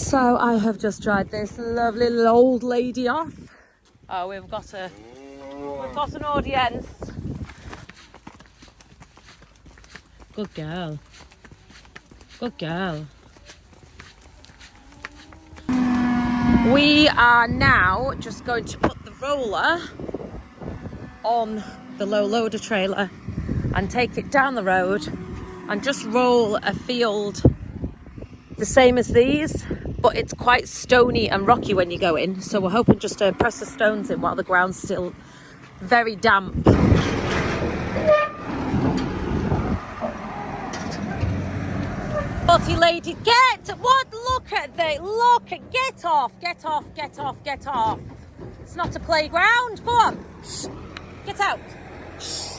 So I have just dried this lovely little old lady off. Oh, we've got an audience. Good girl. Good girl. We are now just going to put the roller on the low loader trailer and take it down the road and just roll a field the same as these, but it's quite stony and rocky when you go in, so we're hoping just to press the stones in while the ground's still very damp. Naughty lady, get off. It's not a playground. Go on, shh. Get out. Shh.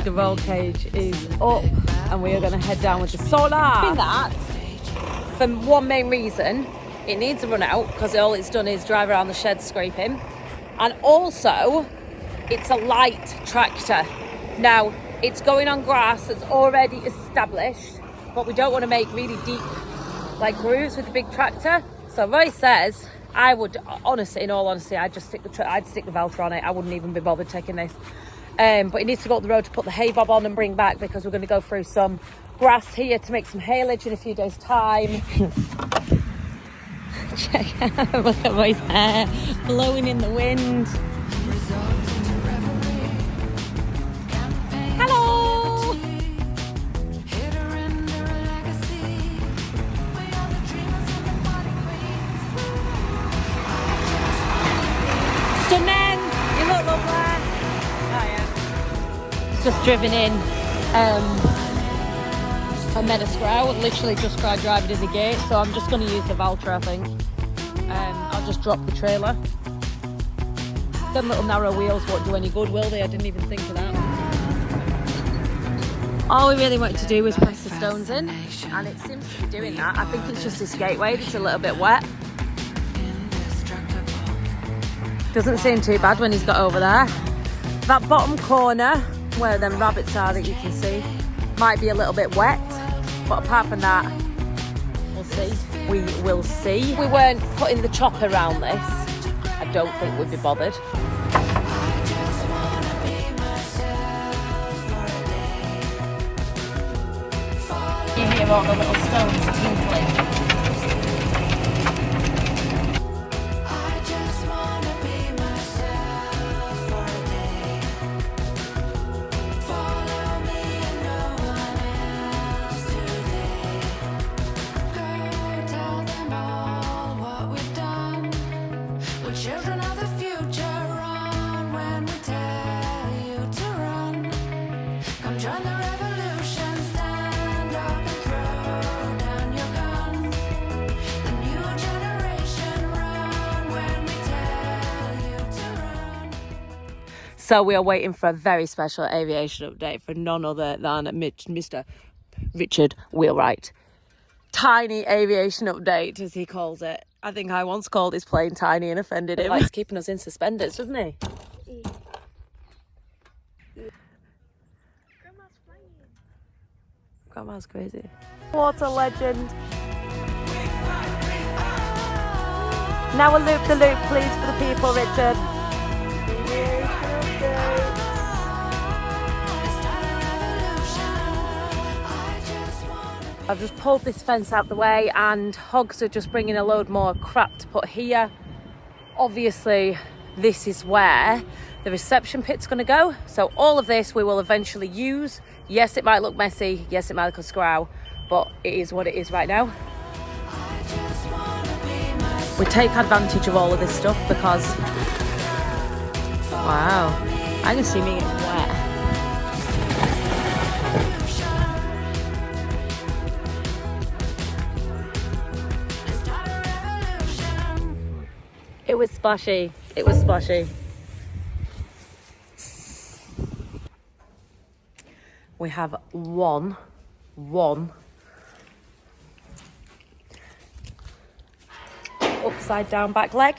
The roll cage is up and we are going to head down with the solar. That for one main reason, it needs a run out because all it's done is drive around the shed scraping, and also it's a light tractor. Now it's going on grass that's already established, but we don't want to make really deep grooves with the big tractor. So Roy says I would honestly, in all honesty, I'd stick the Velcro on it. I wouldn't even be bothered taking this. But he needs to go up the road to put the hay bob on and bring back, because we're going to go through some grass here to make some haylage in a few days' time. Check out, look at my hair blowing in the wind. Hello! Stunning! You look lovely. Just driven in a Meadowscrow, literally just tried driving in the gate, so I'm just going to use the Valtra, I think. I'll just drop the trailer. Them little narrow wheels won't do any good, will they? I didn't even think of that. All we really wanted to do was press the stones in, and it seems to be doing that. I think it's just this gateway that's a little bit wet. Doesn't seem too bad when he's got over there. That bottom corner where them rabbits are that you can see might be a little bit wet, but apart from that, we'll see. We will see. If we weren't putting the chopper around this, I don't think we'd be bothered. You hear all the little stones tinkling. So we are waiting for a very special aviation update for none other than Mr. Richard Wheelwright. Tiny aviation update, as he calls it. I think I once called his plane tiny and offended him. He likes keeping us in suspenders, doesn't he? Grandma's flying. Grandma's crazy. What a legend. Now a loop the loop, please, for the people, Richard. I've just pulled this fence out the way, and hogs are just bringing a load more crap to put here. Obviously, this is where the reception pit's going to go. So all of this we will eventually use. Yes, it might look messy. Yes, it might look a scrow, but it is what it is right now. We take advantage of all of this stuff because, wow, I'm assuming it's wet. It was splashy. It was splashy. we have one upside down back leg.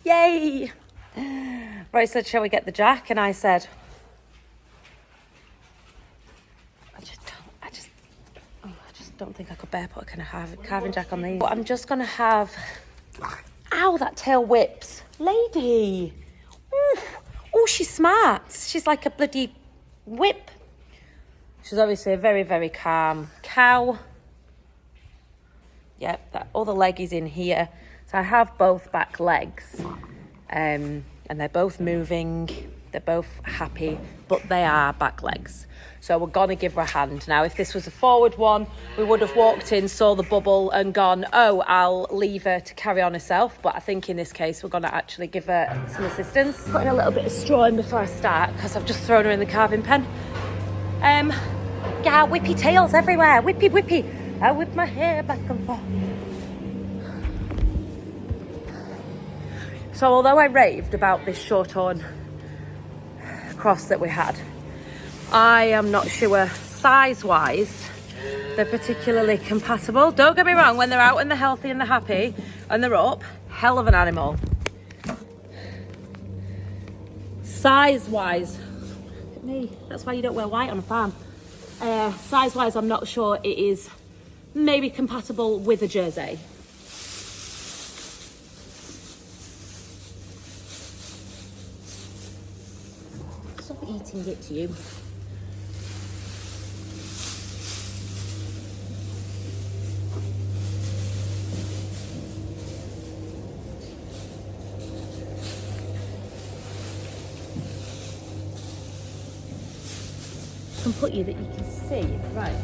Yay! Roy said, shall we get the jack? And I said, I just don't think I could bear put a kind of carving jack on these. But I'm just gonna have, ow, that tail whips. Lady. Oof. Oh, she's smart. She's like a bloody whip. She's obviously a very, very calm cow. Yep, that other leg is in here. So I have both back legs. And they're both moving. They're both happy, but they are back legs. So we're gonna give her a hand. Now, if this was a forward one, we would have walked in, saw the bubble and gone, oh, I'll leave her to carry on herself. But I think in this case, we're gonna actually give her some assistance. Putting a little bit of straw in before I start, because I've just thrown her in the carving pen. Yeah, whippy tails everywhere. Whippy, whippy. I whip my hair back and forth. So although I raved about this short-horn cross that we had, I am not sure size-wise they're particularly compatible. Don't get me wrong, when they're out and they're healthy and they're happy and they're up, hell of an animal. Size-wise, look at me, that's why you don't wear white on a farm. Size-wise, I'm not sure it is maybe compatible with a Jersey. Stop eating it, you. I can put you that you can see, right?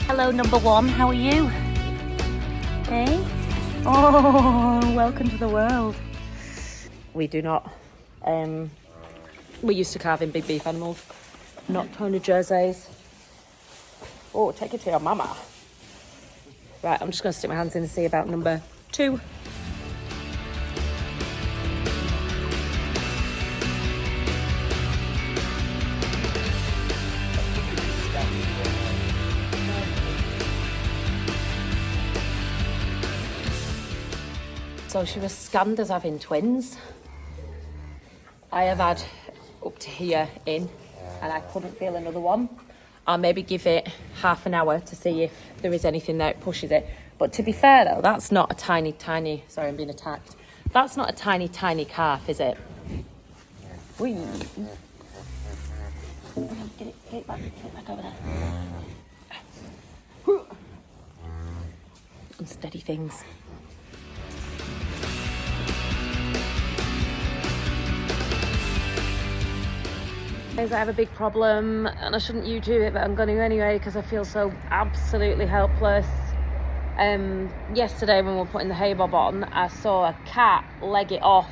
Hello, number one, how are you? Hey? Oh, welcome to the world. We do not, we're used to carving big beef animals, not tiny Jerseys. Oh, take it to your mama. Right, I'm just gonna stick my hands in and see about number 2. So she was scanned as having twins. I have had up to here in, and I couldn't feel another one. I'll maybe give it half an hour to see if there is anything there that pushes it. But to be fair though, that's not a tiny, sorry, I'm being attacked. That's not a tiny calf, is it? Whee. Get it back over there. Unsteady things. I have a big problem and I shouldn't YouTube it, but I'm going to anyway because I feel so absolutely helpless. Yesterday when we were putting the hay bob on, I saw a cat leg it off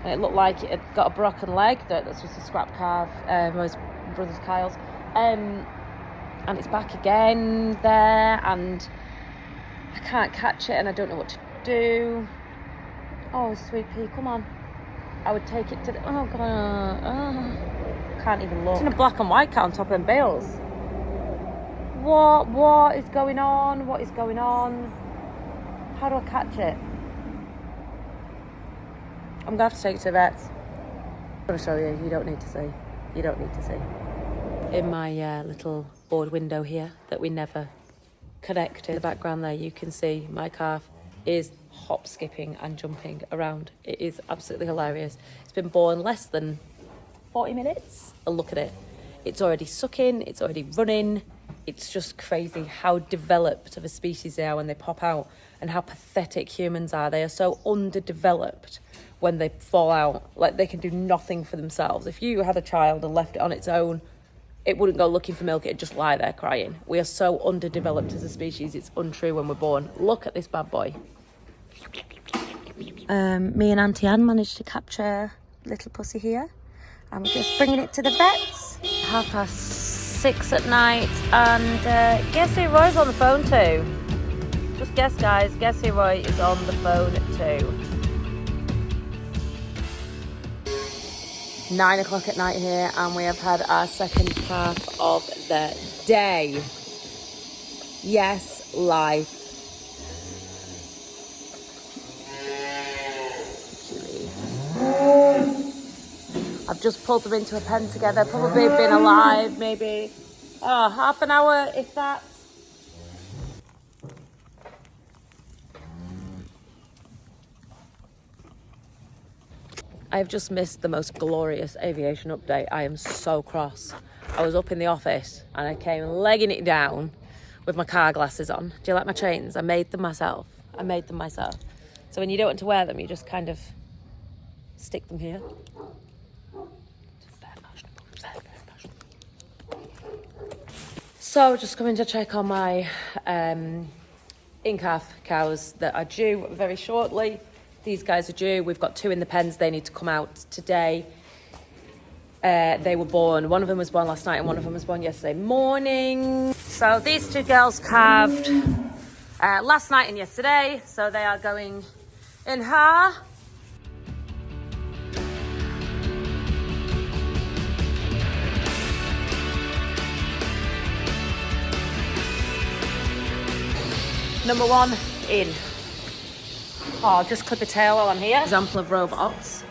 and it looked like it had got a broken leg. That's just a scrap calf, my brother's Kyle's. And it's back again there and I can't catch it and I don't know what to do. Oh, sweet pea, come on. I would take it to the, oh god, can't even look. It's in a black and white cat on top of them bales. What is going on? What is going on? How do I catch it? I'm gonna have to take it to the vets. I'm gonna show you. You don't need to see. You don't need to see. In my little board window here that we never connected. In the background there, you can see my calf is hop skipping and jumping around. It is absolutely hilarious. It's been born less than 40 minutes. And look at it. It's already sucking. It's already running. It's just crazy how developed of a species they are when they pop out and how pathetic humans are. They are so underdeveloped when they fall out. Like, they can do nothing for themselves. If you had a child and left it on its own, it wouldn't go looking for milk. It'd just lie there crying. We are so underdeveloped as a species. It's untrue when we're born. Look at this bad boy. Me and Auntie Anne managed to capture little pussy here. And we're just bringing it to the vets. 6:30 at night. And guess who Roy's on the phone to? Just guess, guys. Guess who Roy is on the phone to? 9 o'clock at night here, and we have had our second half of the day. Yes, life. I've just pulled them into a pen together, probably been alive maybe half an hour, if that. I've just missed the most glorious aviation update. I am so cross. I was up in the office and I came legging it down with my car glasses on. Do you like my chains? I made them myself. So when you don't want to wear them, you just kind of stick them here. So just coming to check on my in-calf cows that are due very shortly. These guys are due. We've got 2 in the pens. They need to come out today. They were born. One of them was born last night and one of them was born yesterday morning. So these 2 girls calved last night and yesterday. So they are going in her. Number 1 in. Oh, just clip a tail while I'm here. Example of robots.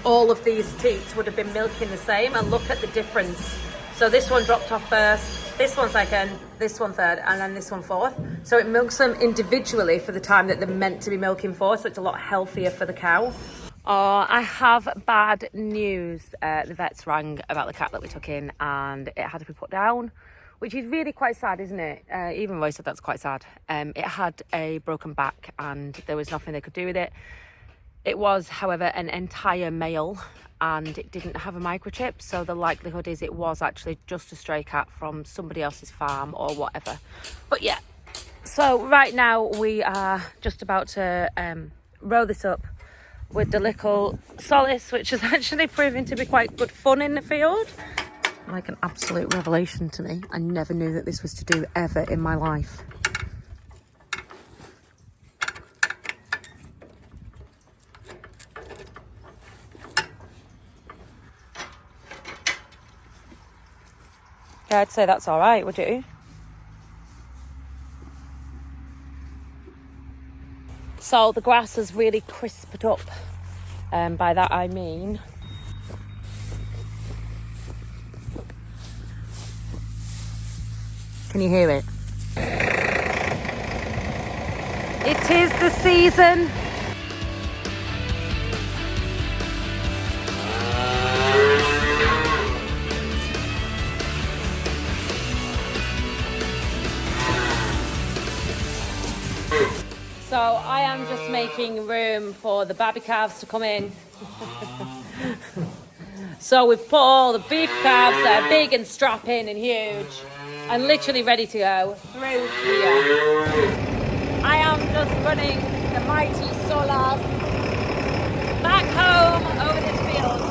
All of these teats would have been milking the same, and look at the difference. So this one dropped off first, this one second, this one third, and then this one fourth. So it milks them individually for the time that they're meant to be milking for, so it's a lot healthier for the cow. Oh, I have bad news. The vets rang about the cat that we took in and it had to be put down, which is really quite sad, isn't it? Even Roy said that's quite sad. It had a broken back and there was nothing they could do with it. It was, however, an entire male and it didn't have a microchip. So the likelihood is it was actually just a stray cat from somebody else's farm or whatever. But yeah, so right now we are just about to row this up with the little solis, which has actually proven to be quite good fun in the field. Like an absolute revelation to me. I never knew that this was to do ever in my life. Yeah, I'd say that's all right, would you? So the grass has really crisped up. By that I mean can you hear it? It is the season. So I am just making room for the baby calves to come in. So we've put all the beef calves that are big and strapping and huge and literally ready to go through here. I am just running the mighty solis back home over this field.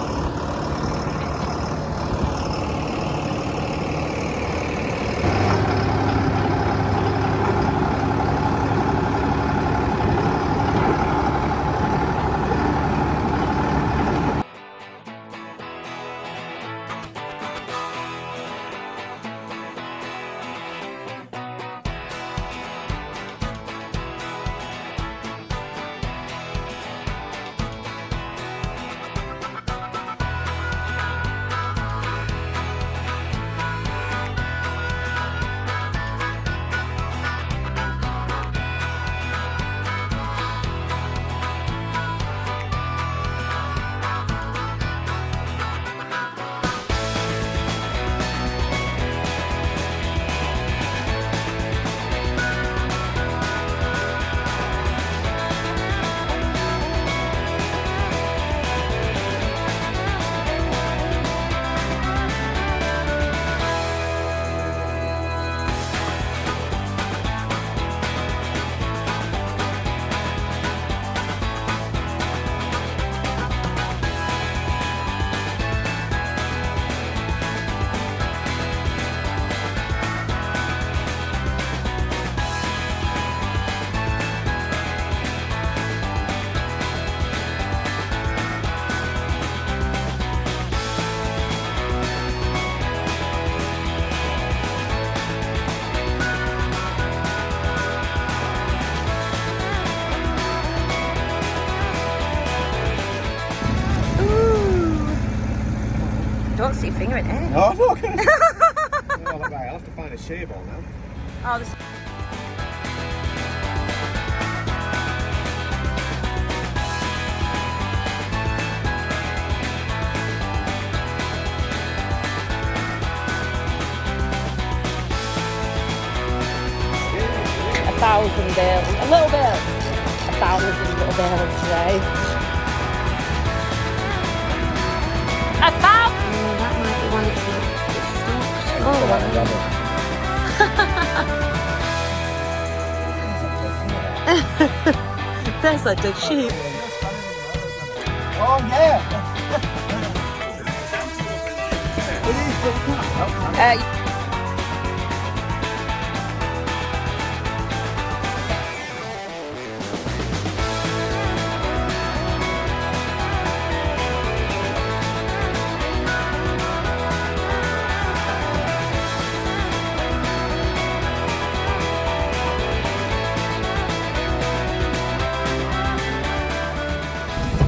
Don't see your finger in it. No, I'm not going to. Right, I'll have to find a shave ball now. Oh, this... A 1,000 bales. A little bit. 1,000 little bales today. 1,000! That might be one it's Oh, there's like a sheep. Oh, yeah!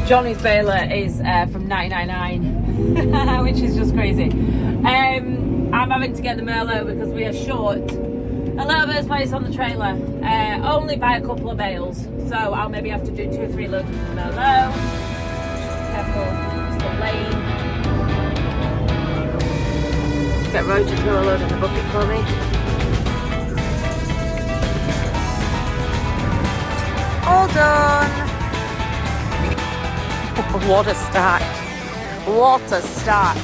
Johnny's baler is from 1999, which is just crazy. I'm having to get the Merlot because we are short a little bit of space on the trailer, only by a couple of bales, so I'll maybe have to do 2 or 3 loads of Merlot. Careful, it's the lane. Just get Roger to throw a load in the bucket for me. All done. What a start. What a start.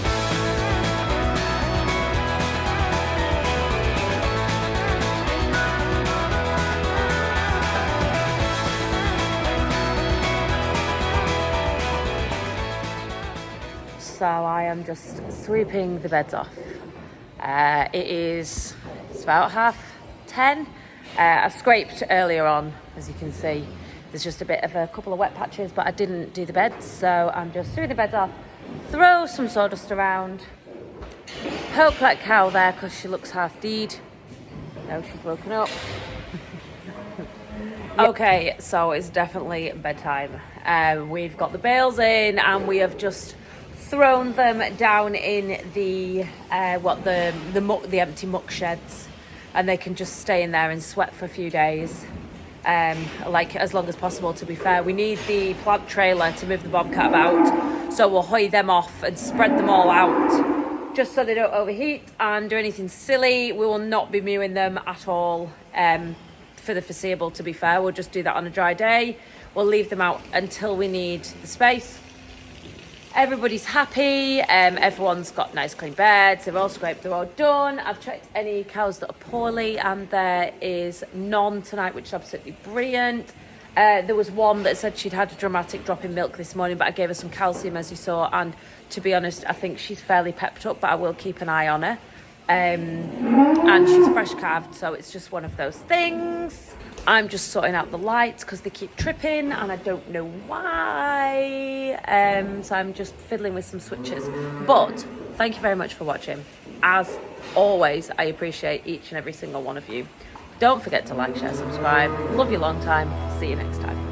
So I am just sweeping the beds off. It's about 10:30. I've scraped earlier on, as you can see. There's just a bit of a couple of wet patches, but I didn't do the beds, so I'm just sweeping the beds off, throw some sawdust around, poke that cow there because she looks half deed. No, she's woken up. Okay, so it's definitely bedtime. We've got the bales in and we have just thrown them down in the empty muck sheds, and they can just stay in there and sweat for a few days. Like as long as possible, to be fair. We need the plant trailer to move the bobcat about, so we'll hoy them off and spread them all out just so they don't overheat and do anything silly. We will not be mewing them at all for the foreseeable, to be fair. We'll just do that on a dry day. We'll leave them out until we need the space. Everybody's happy, everyone's got nice clean beds, they're all scraped, they're all done. I've checked any cows that are poorly and there is none tonight, which is absolutely brilliant. There was one that said she'd had a dramatic drop in milk this morning, but I gave her some calcium, as you saw, and to be honest, I think she's fairly pepped up, but I will keep an eye on her. And she's fresh calved, so it's just one of those things. I'm just sorting out the lights because they keep tripping and I don't know why. So I'm just fiddling with some switches. But thank you very much for watching. As always, I appreciate each and every single one of you. Don't forget to like, share, subscribe. Love you long time. See you next time.